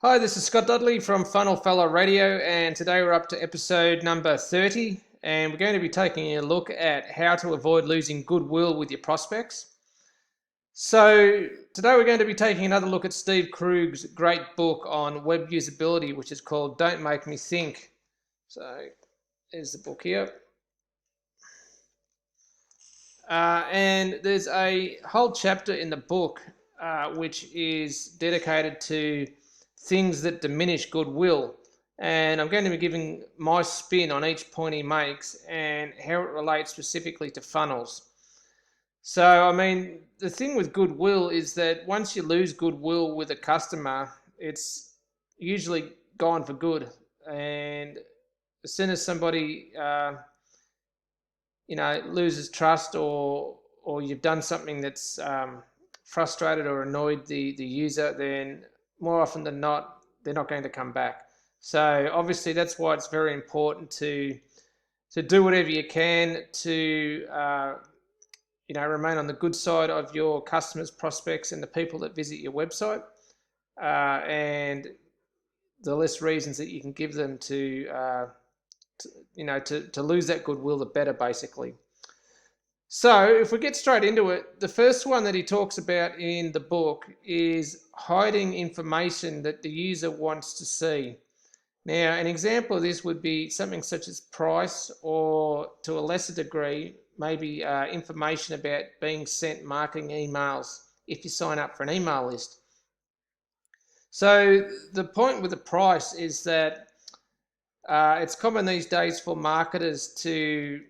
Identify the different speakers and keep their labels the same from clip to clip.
Speaker 1: Hi, this is Scott Dudley from FFR030 Radio, and today we're up to episode number 30, and we're going to be taking a look at how to avoid losing goodwill with your prospects. So today we're going to be taking another look at Steve Krug's great book on web usability, which is called Don't Make Me Think. So there's the book here. And there's a whole chapter in the book which is dedicated to things that diminish goodwill, and I'm going to be giving my spin on each point he makes and how it relates specifically to funnels. So, I mean, the thing with goodwill is that once you lose goodwill with a customer, it's usually gone for good. And as soon as somebody, loses trust, or you've done something that's frustrated or annoyed the user, then more often than not, they're not going to come back. So obviously that's why it's very important to do whatever you can to remain on the good side of your customers, prospects, and the people that visit your website. And the less reasons that you can give them to lose that goodwill, the better, basically. So if we get straight into it, the first one that he talks about in the book is hiding information that the user wants to see. Now, an example of this would be something such as price, or to a lesser degree, maybe information about being sent marketing emails if you sign up for an email list. So the point with the price is that it's common these days for marketers to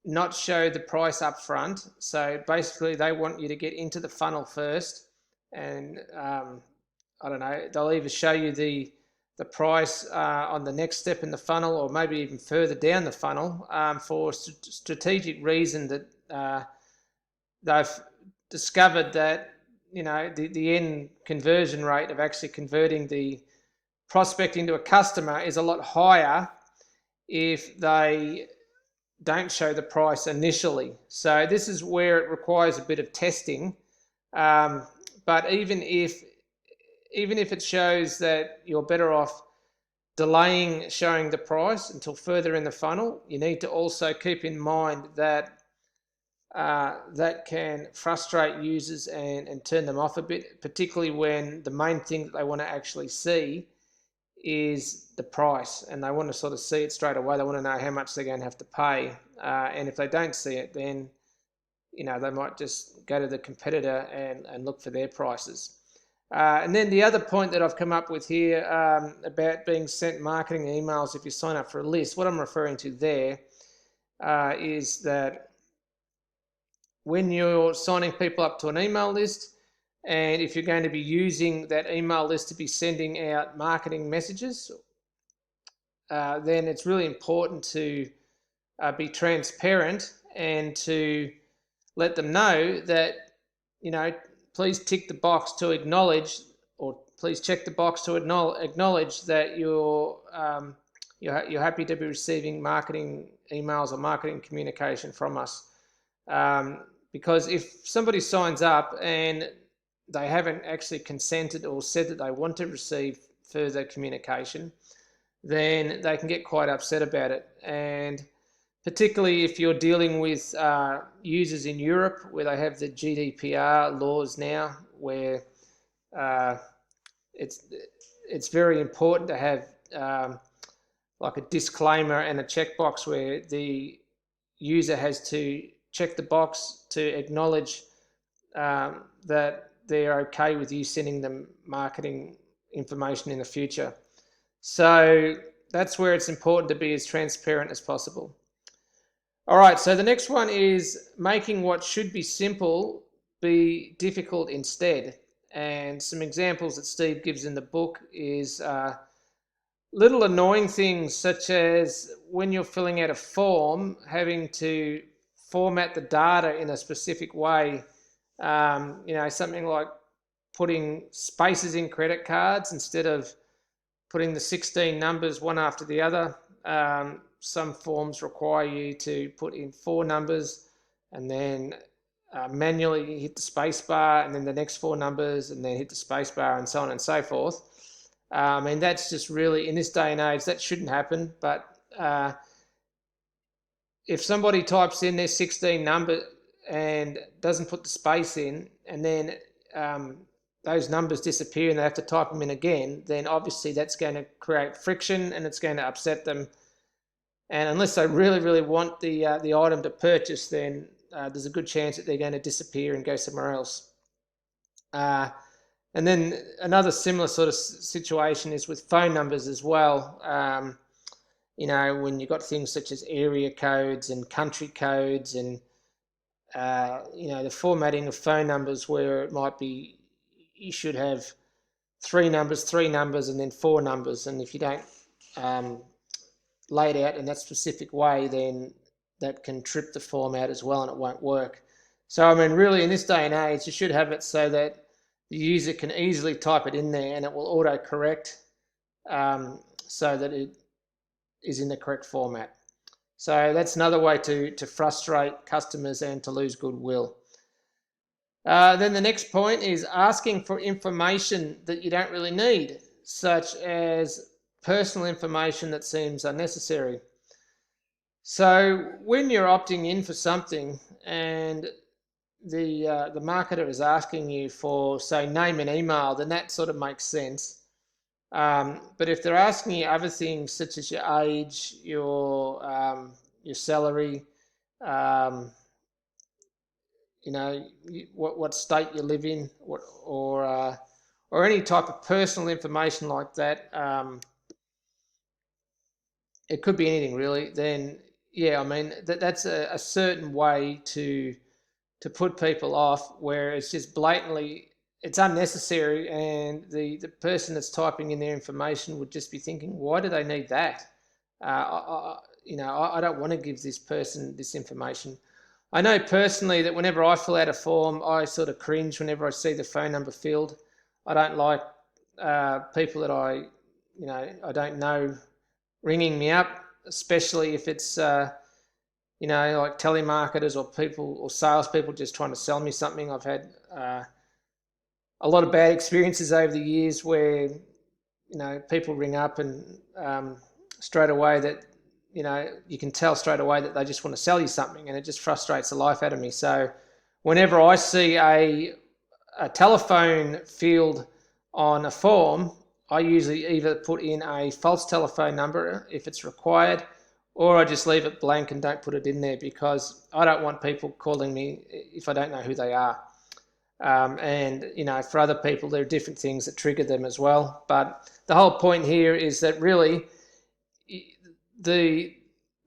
Speaker 1: not show the price up front. So basically they want you to get into the funnel first, and they'll either show you the price on the next step in the funnel, or maybe even further down the funnel, for strategic reason that they've discovered that the end conversion rate of actually converting the prospect into a customer is a lot higher if they don't show the price initially. So this is where it requires a bit of testing. But even if it shows that you're better off delaying showing the price until further in the funnel, you need to also keep in mind that that can frustrate users and turn them off a bit, particularly when the main thing that they want to actually see is the price, and they want to sort of see it straight away. They want to know how much they're going to have to pay, and if they don't see it, then they might just go to the competitor and look for their prices. And then the other point that I've come up with here about being sent marketing emails if you sign up for a list, what I'm referring to there is that when you're signing people up to an email list, and if you're going to be using that email list to be sending out marketing messages, then it's really important to be transparent and to let them know that, please tick the box to acknowledge, or please check the box to acknowledge that you're happy to be receiving marketing emails or marketing communication from us. Because if somebody signs up and they haven't actually consented or said that they want to receive further communication, then they can get quite upset about it. And particularly if you're dealing with users in Europe, where they have the GDPR laws now, where it's very important to have like a disclaimer and a checkbox where the user has to check the box to acknowledge that they're okay with you sending them marketing information in the future. So that's where it's important to be as transparent as possible. All right, so the next one is making what should be simple be difficult instead. And some examples that Steve gives in the book is little annoying things, such as when you're filling out a form, having to format the data in a specific way. Something like putting spaces in credit cards instead of putting the 16 numbers one after the other. Some forms require you to put in 4 numbers and then manually hit the space bar, and then the next 4 numbers, and then hit the space bar, and so on and so forth. I mean, that's just really, in this day and age, that shouldn't happen. But if somebody types in their 16 number and doesn't put the space in, and then those numbers disappear and they have to type them in again, then obviously that's going to create friction and it's going to upset them. And unless they really, really want the item to purchase, then there's a good chance that they're going to disappear and go somewhere else. And then another similar sort of situation is with phone numbers as well. You know, when you've got things such as area codes and country codes and, you know, the formatting of phone numbers where it might be you should have three numbers, and then four numbers. And if you don't lay it out in that specific way, then that can trip the format as well and it won't work. So, I mean, really in this day and age, you should have it so that the user can easily type it in there and it will auto-correct so that it is in the correct format. So that's another way to frustrate customers and to lose goodwill. Then the next point is asking for information that you don't really need, such as personal information that seems unnecessary. So when you're opting in for something and the marketer is asking you for, say, name and email, then that sort of makes sense. But if they're asking you other things such as your age, your salary, you know, what state you live in, or any type of personal information like that, it could be anything really, then yeah, I mean, that's a certain way to put people off, where it's just blatantly, it's unnecessary, and the person that's typing in their information would just be thinking, why do they need that? You know, I don't want to give this person this information. I know personally that whenever I fill out a form, I sort of cringe whenever I see the phone number field. I don't like people that I don't know ringing me up, especially if it's you know, like telemarketers or people or salespeople just trying to sell me something. I've had a lot of bad experiences over the years where, you know, people ring up and straight away that, you know, you can tell straight away that they just want to sell you something, and it just frustrates the life out of me. So whenever I see a telephone field on a form, I usually either put in a false telephone number if it's required, or I just leave it blank and don't put it in there, because I don't want people calling me if I don't know who they are. And, you know, for other people, there are different things that trigger them as well. But the whole point here is that really the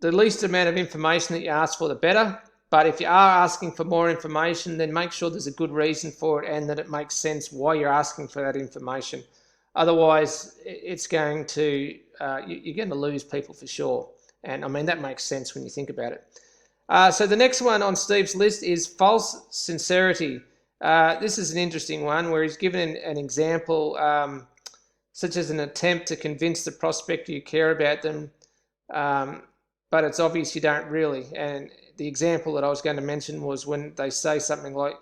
Speaker 1: least amount of information that you ask for, the better. But if you are asking for more information, then make sure there's a good reason for it and that it makes sense why you're asking for that information. Otherwise, it's going to, you're going to lose people for sure. And I mean, that makes sense when you think about it. So the next one on Steve's list is false sincerity. This is an interesting one where he's given an example, such as an attempt to convince the prospect you care about them, but it's obvious you don't really. And the example that I was going to mention was when they say something like,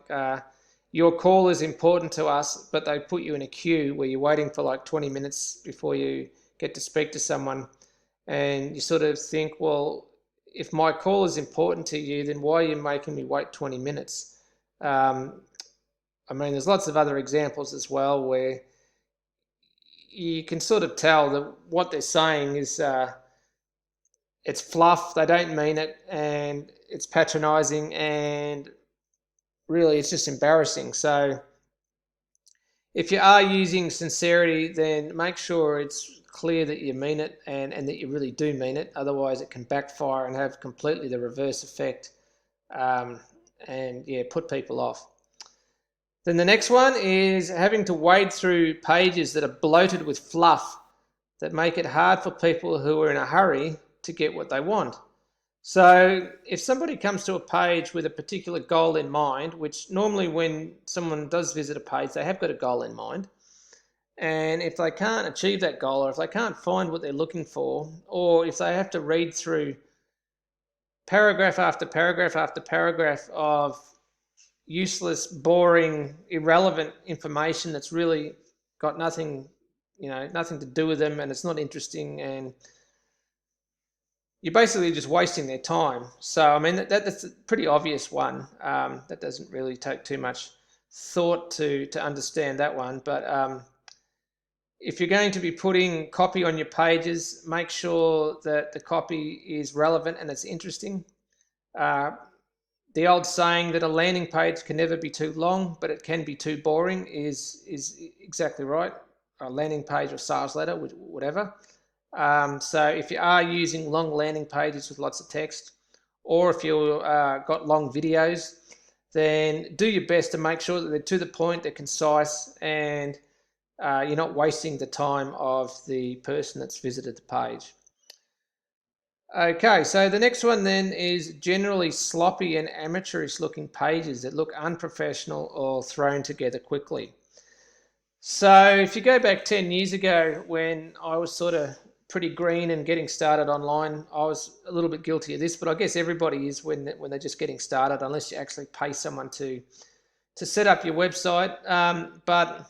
Speaker 1: your call is important to us, but they put you in a queue where you're waiting for like 20 minutes before you get to speak to someone. And you sort of think, well, if my call is important to you, then why are you making me wait 20 minutes? I mean, there's lots of other examples as well where you can sort of tell that what they're saying is it's fluff, they don't mean it, and it's patronising, and really it's just embarrassing. So if you are using sincerity, then make sure it's clear that you mean it and that you really do mean it. Otherwise, it can backfire and have completely the reverse effect, and yeah, put people off. Then the next one is having to wade through pages that are bloated with fluff that make it hard for people who are in a hurry to get what they want. So if somebody comes to a page with a particular goal in mind, which normally when someone does visit a page, they have got a goal in mind. And if they can't achieve that goal, or if they can't find what they're looking for, or if they have to read through paragraph after paragraph after paragraph of useless, boring, irrelevant information that's really got nothing nothing to do with them, and it's not interesting, and you're basically just wasting their time. So, I mean, that's a pretty obvious one. That doesn't really take too much thought to understand that one. But if you're going to be putting copy on your pages, make sure that the copy is relevant and it's interesting. The old saying that a landing page can never be too long, but it can be too boring is exactly right. A landing page or sales letter, whatever. So if you are using long landing pages with lots of text, or if you've got long videos, then do your best to make sure that they're to the point, they're concise, and you're not wasting the time of the person that's visited the page. Okay, so the next one then is generally sloppy and amateurish looking pages that look unprofessional or thrown together quickly. So if you go back 10 years ago when I was sort of pretty green and getting started online, I was a little bit guilty of this, but I guess everybody is when they're just getting started, unless you actually pay someone to set up your website. But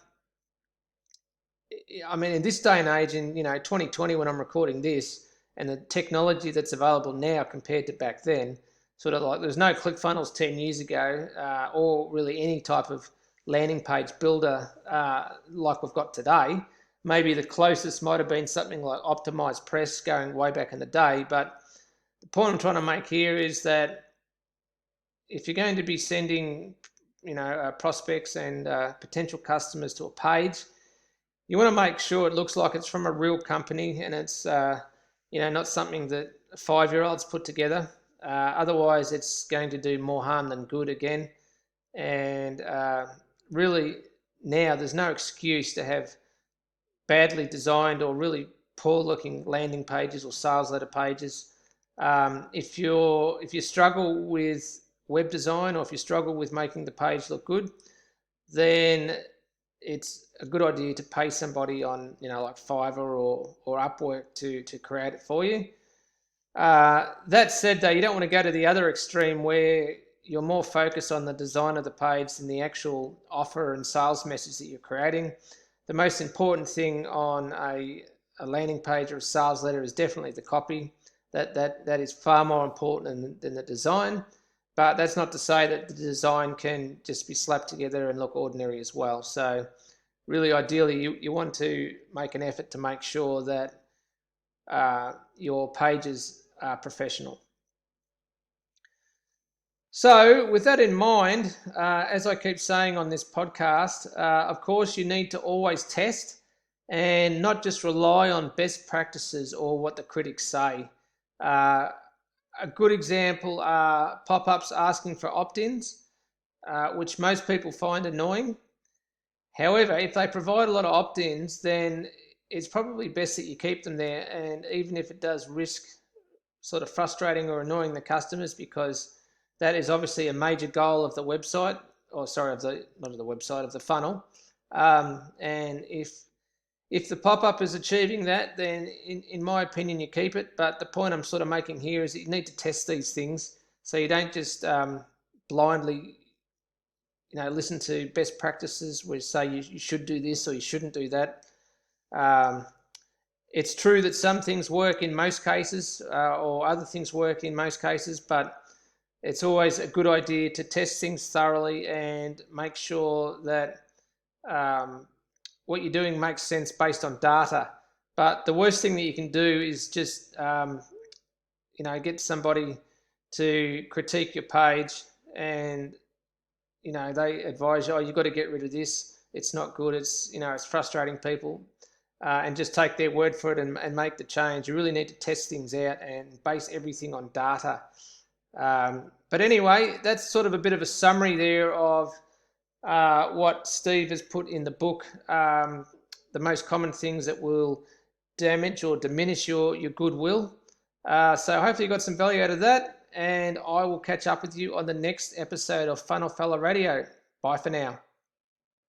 Speaker 1: I mean, in this day and age, in 2020, when I'm recording this, and the technology that's available now compared to back then, sort of like there's no ClickFunnels 10 years ago, or really any type of landing page builder like we've got today. Maybe the closest might have been something like Optimized Press going way back in the day. But the point I'm trying to make here is that if you're going to be sending, prospects and potential customers to a page, you want to make sure it looks like it's from a real company and it's not something that 5-year-olds put together. Otherwise, it's going to do more harm than good again. And really, now there's no excuse to have badly designed or really poor-looking landing pages or sales letter pages. If you struggle with web design, or if you struggle with making the page look good, then it's a good idea to pay somebody on, like Fiverr or Upwork to create it for you. That said, though, you don't want to go to the other extreme where you're more focused on the design of the page than the actual offer and sales message that you're creating. The most important thing on a landing page or a sales letter is definitely the copy. That is far more important than the design. But that's not to say that the design can just be slapped together and look ordinary as well. So really, ideally, you want to make an effort to make sure that your pages are professional. So with that in mind, as I keep saying on this podcast, of course, you need to always test and not just rely on best practices or what the critics say. A good example are pop-ups asking for opt-ins, which most people find annoying. However, if they provide a lot of opt-ins, then it's probably best that you keep them there. And even if it does risk sort of frustrating or annoying the customers, because that is obviously a major goal of the website, or sorry, of the funnel. And if the pop-up is achieving that, then in my opinion, you keep it. But the point I'm sort of making here is that you need to test these things, so you don't just blindly, listen to best practices which say you should do this or you shouldn't do that. It's true that some things work in most cases, or other things work in most cases, but it's always a good idea to test things thoroughly and make sure that what you're doing makes sense based on data. But the worst thing that you can do is just, get somebody to critique your page and, they advise you, you've got to get rid of this. It's not good. It's, it's frustrating people. And just take their word for it and make the change. You really need to test things out and base everything on data. But anyway, that's sort of a bit of a summary there of what Steve has put in the book, the most common things that will damage or diminish your goodwill. So hopefully you got some value out of that, and I will catch up with you on the next episode of Funnel Fella Radio. Bye for now.